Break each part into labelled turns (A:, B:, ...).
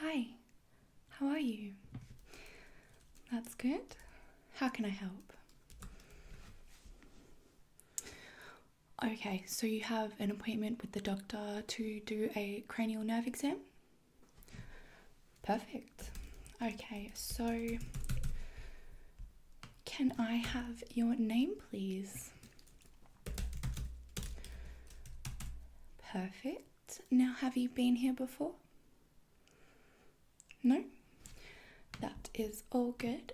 A: Hi, how are you? That's good. How can I help? Okay, so you have an appointment with the doctor to do a cranial nerve exam? Perfect. Okay, so can I have your name, please? Perfect. Now, have you been here before? No? That is all good.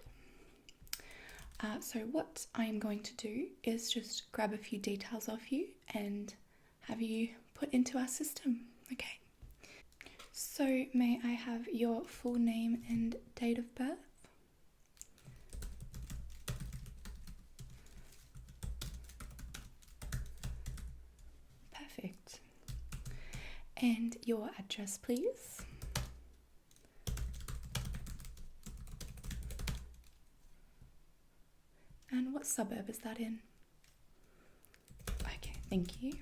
A: So what I am going to do is just grab a few details off you and have you put into our system, okay? So may I have your full name and date of birth? Perfect. And your address, please? And what suburb is that in? Okay, thank you.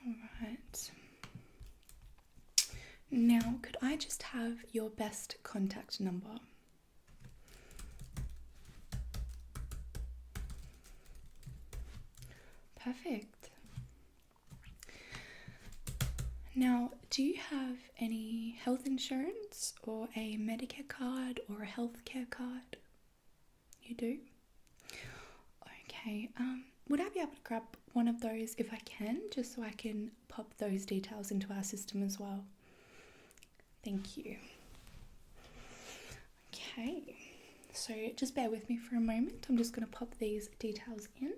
A: Alright. Now, could I just have your best contact number? Perfect. Now, do you have any health insurance or a Medicare card or a healthcare card? You do? Okay, would I be able to grab one of those if I can, just so I can pop those details into our system as well? Thank you. Okay, so just bear with me for a moment. I'm just going to pop these details in.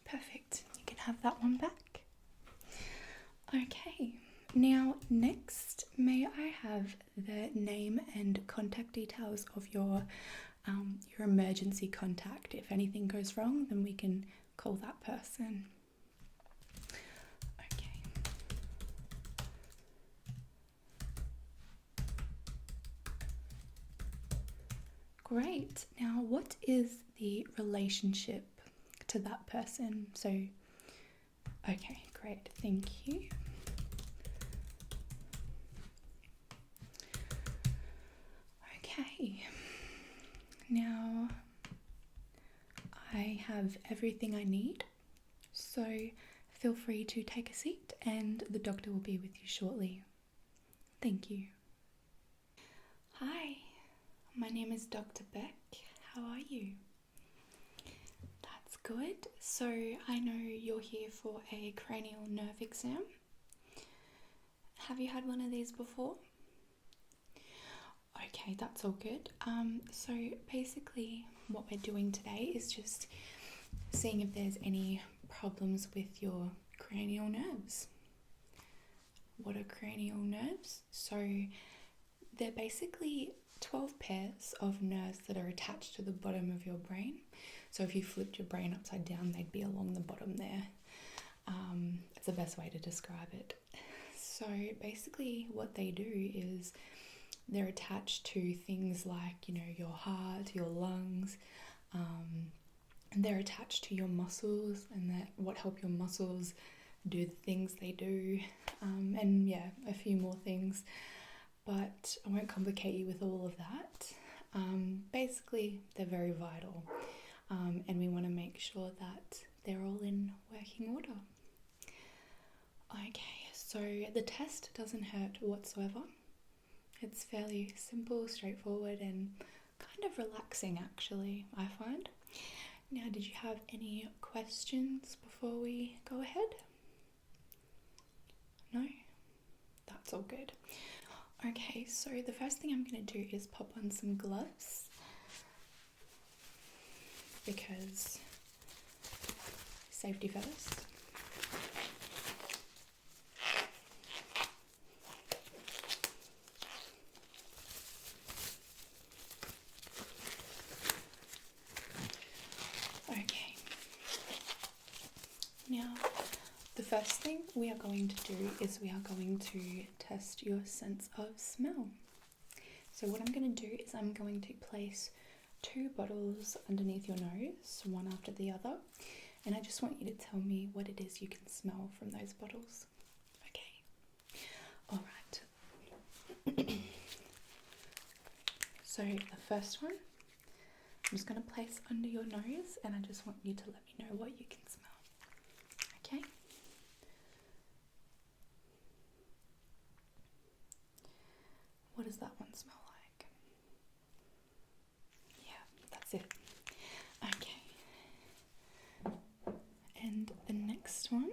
A: Perfect, you can have that one back. Okay, now next, may I have the name and contact details of your emergency contact? If anything goes wrong, then we can call that person. Okay. Great. Now, what is the relationship to that person? So, okay, great. Thank you. Okay. Now, I have everything I need. So, feel free to take a seat and the doctor will be with you shortly. Thank you. Hi, my name is Dr. Beck. How are you? That's good. So I know you're here for a cranial nerve exam. Have you had one of these before? Okay, that's all good. So basically what we're doing today is just seeing if there's any problems with your cranial nerves. What are cranial nerves? So they're basically 12 pairs of nerves that are attached to the bottom of your brain. So if you flipped your brain upside down, they'd be along the bottom there. It's the best way to describe it. So basically what they do is they're attached to things like, your heart, your lungs, and they're attached to your muscles and what help your muscles do the things they do, and yeah, a few more things. But I won't complicate you with all of that. Basically, they're very vital, and we want to make sure that they're all in working order. Okay, so the test doesn't hurt whatsoever. It's fairly simple, straightforward, and kind of relaxing actually, I find. Now, did you have any questions before we go ahead? No? That's all good. Okay, so the first thing I'm going to do is pop on some gloves because safety first. first thing we are going to do is we are going to test your sense of smell. So what I'm going to do is I'm going to place 2 bottles underneath your nose, one after the other, and I just want you to tell me what it is you can smell from those bottles. Okay. All right. So the first one, I'm just going to place under your nose, and I just want you to let me know what you can smell. Okay? What does that one smell like? Yeah, that's it. Okay. And the next one.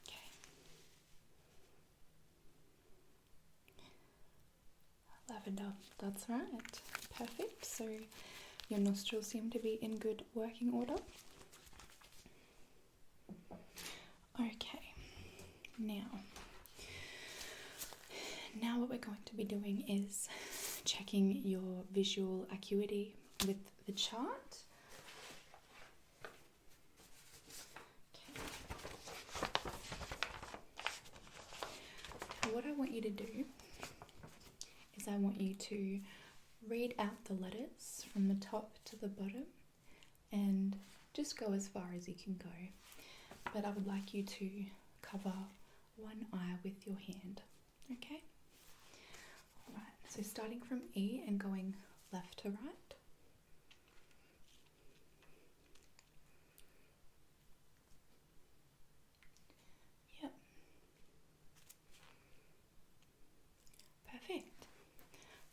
A: Okay. Lavender, that's right. Perfect. So your nostrils seem to be in good working order. Okay. Now what we're going to be doing is checking your visual acuity with the chart. Okay. What I want you to do is I want you to read out the letters from the top to the bottom and just go as far as you can go. But I would like you to cover one eye with your hand. Okay? Alright, so starting from E and going left to right. Yep. Perfect.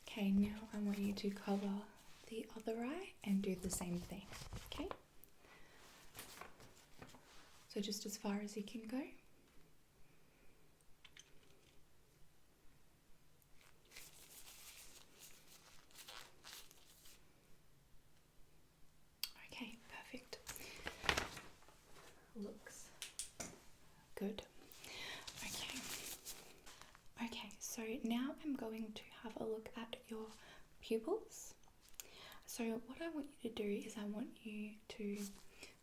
A: Okay, now I want you to cover the other eye and do the same thing. Okay? So just as far as you can go. Okay, perfect. Looks good. Okay, so now I'm going to have a look at your pupils. So what I want you to do is I want you to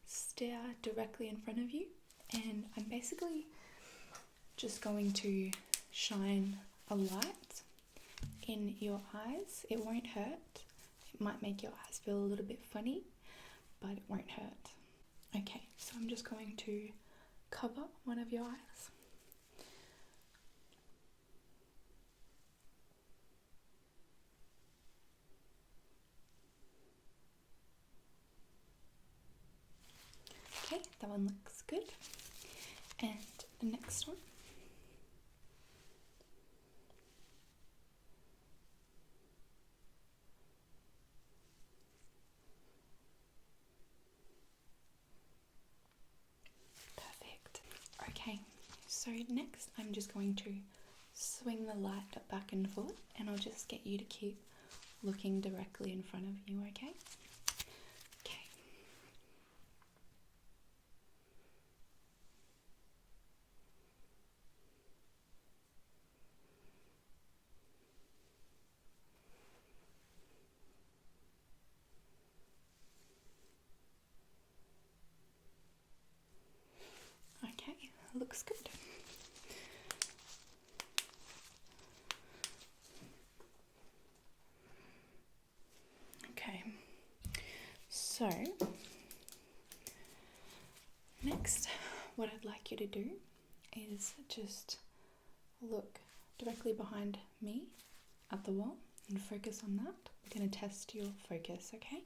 A: stare directly in front of you, and I'm basically just going to shine a light in your eyes. It won't hurt. It might make your eyes feel a little bit funny, but it won't hurt. Okay, so I'm just going to cover one of your eyes. Okay, that one looks good. And the next one. Perfect. Okay, so next I'm just going to swing the light back and forth, and I'll just get you to keep looking directly in front of you, okay? Okay. Okay, looks good. Okay, so next what I'd like you to do is just look directly behind me at the wall and focus on that. We're going to test your focus, okay?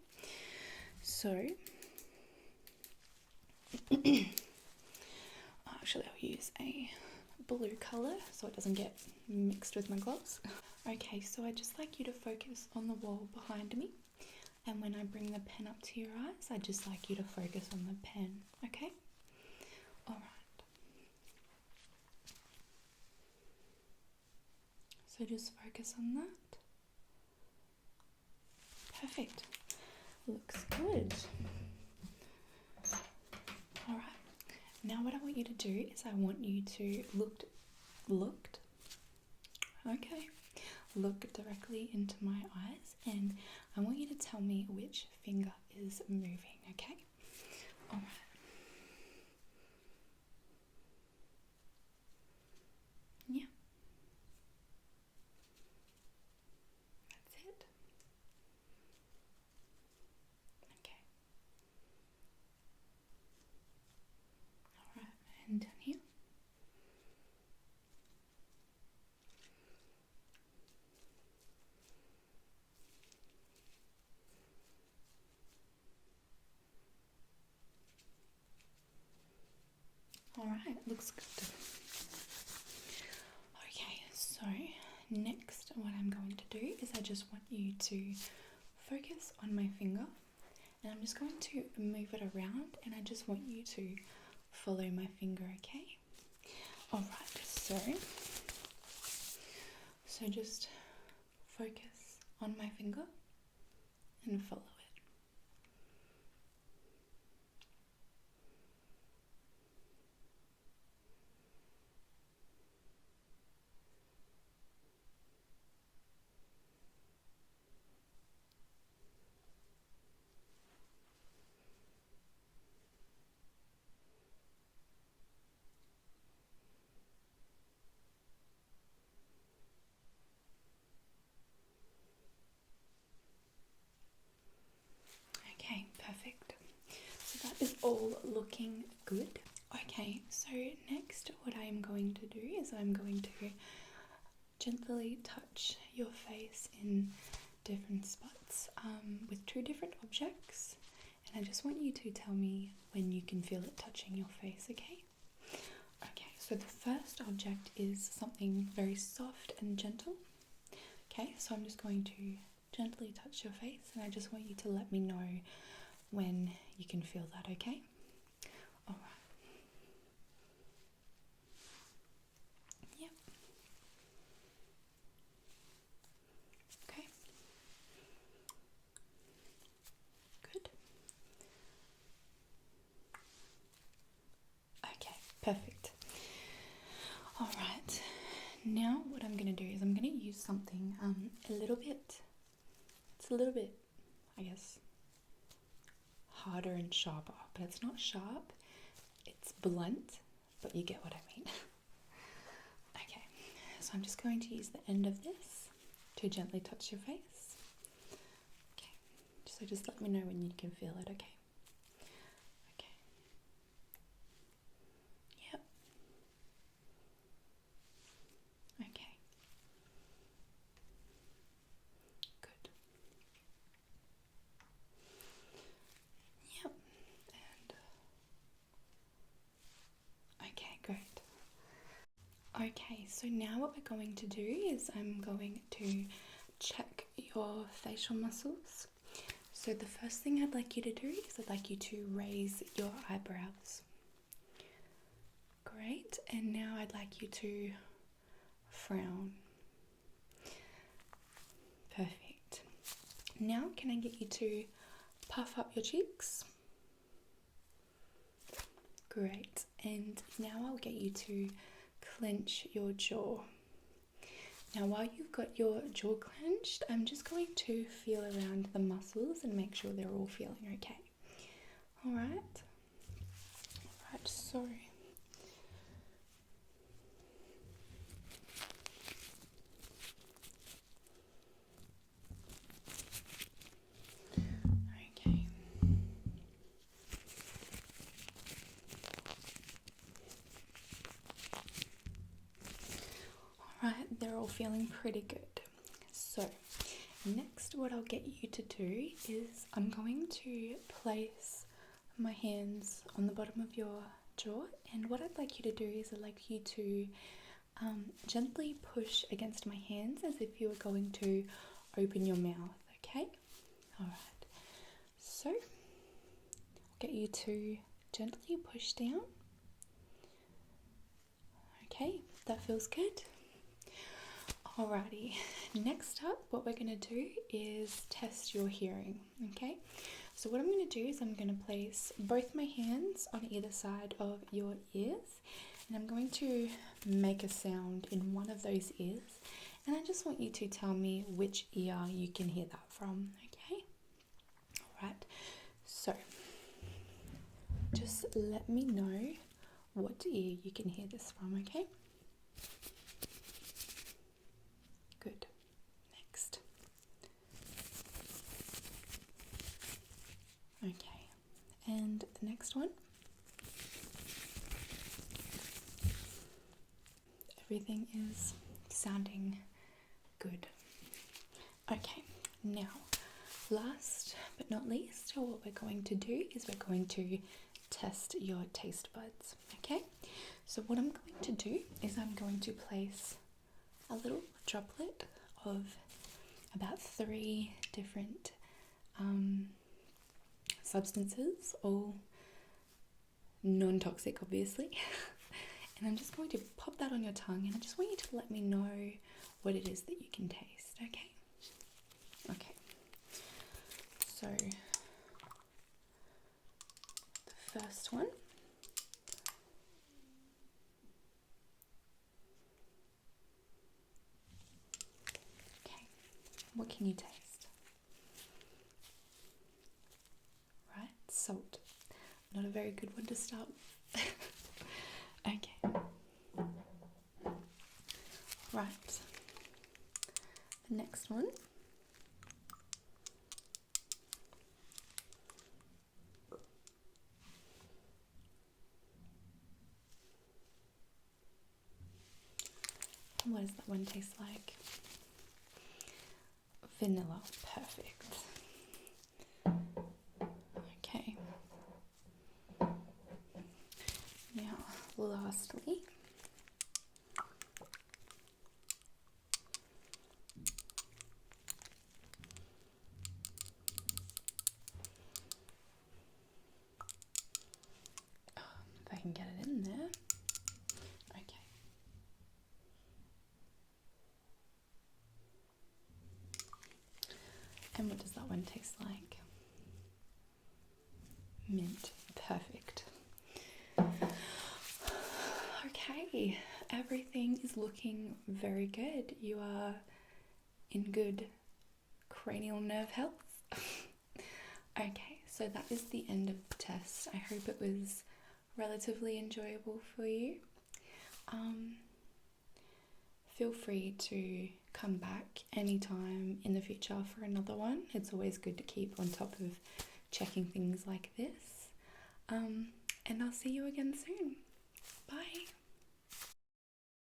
A: So actually I'll use a blue colour so it doesn't get mixed with my gloves. Okay, so I'd just like you to focus on the wall behind me, and when I bring the pen up to your eyes, I'd just like you to focus on the pen, okay? Alright. So just focus on that. Perfect. Looks good. Alright. Now what I want you to do is I want you to look directly into my eyes, and I want you to tell me which finger is moving, okay? All right. Yeah. That's it. Okay. All right. And down here. All right. Looks good. Okay. So next, what I'm going to do is I just want you to focus on my finger, and I'm just going to move it around, and I just want you to follow my finger, okay? Alright, so just focus on my finger and follow it. Okay, perfect. So that is all looking good. Okay, so next what I am going to do is I'm going to gently touch your face in different spots with two different objects, and I just want you to tell me when you can feel it touching your face, okay? Okay, so the first object is something very soft and gentle. Okay, so I'm just going to gently touch your face, and I just want you to let me know when you can feel that, okay? Alright. Yep. Okay. Good. Okay, perfect. Alright, now what I'm going to do is I'm going to use something it's a little bit, I guess, harder and sharper, but it's not sharp, it's blunt, but you get what I mean. Okay, so I'm just going to use the end of this to gently touch your face. Okay, so just let me know when you can feel it, okay? Okay. Yep. Okay. Good. Yep. And okay, great. Okay, so now what we're going to do is I'm going to check your facial muscles. So the first thing I'd like you to do is I'd like you to raise your eyebrows. Great, and now I'd like you to frown. Perfect. Now can I get you to puff up your cheeks? Great, and now I'll get you to clench your jaw. Now while you've got your jaw clenched, I'm just going to feel around the muscles and make sure they're all feeling okay. Alright? Alright, so okay. Alright, they're all feeling pretty good. So next what I'll get you to do is I'm going to place my hands on the bottom of your jaw, and what I'd like you to do is I'd like you to gently push against my hands as if you were going to open your mouth, okay? Alright, so I'll get you to gently push down. Okay, that feels good. Alrighty, next up what we're going to do is test your hearing, okay? So what I'm going to do is I'm going to place both my hands on either side of your ears, and I'm going to make a sound in one of those ears, and I just want you to tell me which ear you can hear that from, okay? Alright, so just let me know what ear you can hear this from, okay? Good. Next. Okay, and the next one. Everything is sounding good. Okay, now, last but not least, what we're going to do is we're going to test your taste buds, okay? So what I'm going to do is I'm going to place a little droplet of about 3 different substances, all non-toxic obviously, and I'm just going to pop that on your tongue, and I just want you to let me know what it is that you can taste, okay? Okay, so the first one. Okay, what can you taste? Right, salt. Not a very good one to start with. Okay. Right. The next one. What does that one taste like? Vanilla. Perfect. Okay. Now, lastly, if I can get it in there. Okay. And what does that one taste like? Mint. Perfect. Okay, everything is looking very good. You are in good cranial nerve health. Okay, so that is the end of the test. I hope it was relatively enjoyable for you. Feel free to come back anytime in the future for another one. It's always good to keep on top of checking things like this. And I'll see you again soon. Bye.